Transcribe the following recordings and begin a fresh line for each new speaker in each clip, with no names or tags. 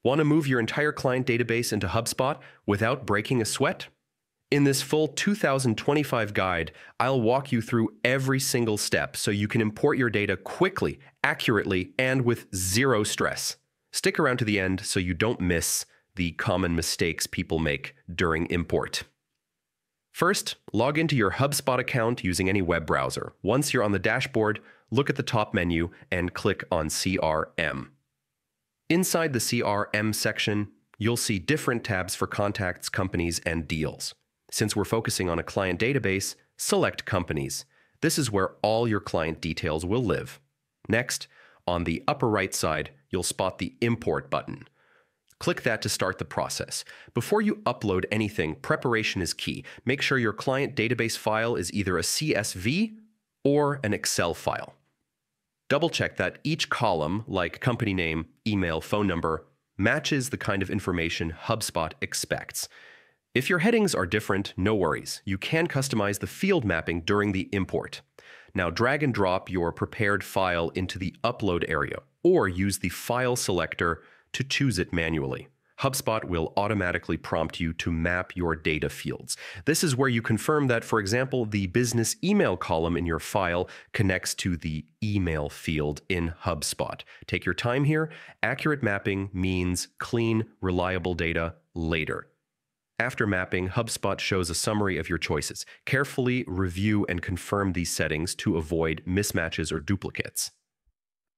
Want to move your entire client database into HubSpot without breaking a sweat? In this full 2025 guide, I'll walk you through every single step so you can import your data quickly, accurately, and with zero stress. Stick around to the end so you don't miss the common mistakes people make during import. First, log into your HubSpot account using any web browser. Once you're on the dashboard, look at the top menu and click on CRM. Inside the CRM section, you'll see different tabs for contacts, companies, and deals. Since we're focusing on a client database, select Companies. This is where all your client details will live. Next, on the upper right side, you'll spot the Import button. Click that to start the process. Before you upload anything, preparation is key. Make sure your client database file is either a CSV or an Excel file. Double-check that each column, like company name, email, phone number, matches the kind of information HubSpot expects. If your headings are different, no worries. You can customize the field mapping during the import. Now drag and drop your prepared file into the upload area, or use the file selector to choose it manually. HubSpot will automatically prompt you to map your data fields. This is where you confirm that, for example, the business email column in your file connects to the email field in HubSpot. Take your time here. Accurate mapping means clean, reliable data later. After mapping, HubSpot shows a summary of your choices. Carefully review and confirm these settings to avoid mismatches or duplicates.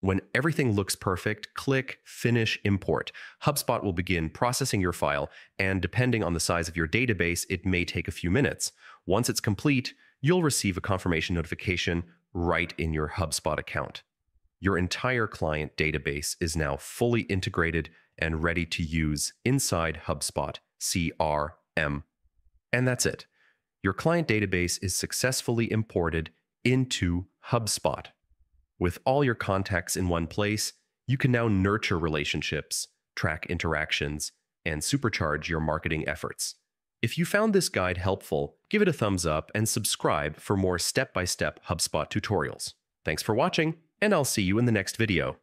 When everything looks perfect, click Finish Import. HubSpot will begin processing your file, and depending on the size of your database, it may take a few minutes. Once it's complete, you'll receive a confirmation notification right in your HubSpot account. Your entire client database is now fully integrated and ready to use inside HubSpot CRM. And that's it. Your client database is successfully imported into HubSpot. With all your contacts in one place, you can now nurture relationships, track interactions, and supercharge your marketing efforts. If you found this guide helpful, give it a thumbs up and subscribe for more step-by-step HubSpot tutorials. Thanks for watching, and I'll see you in the next video.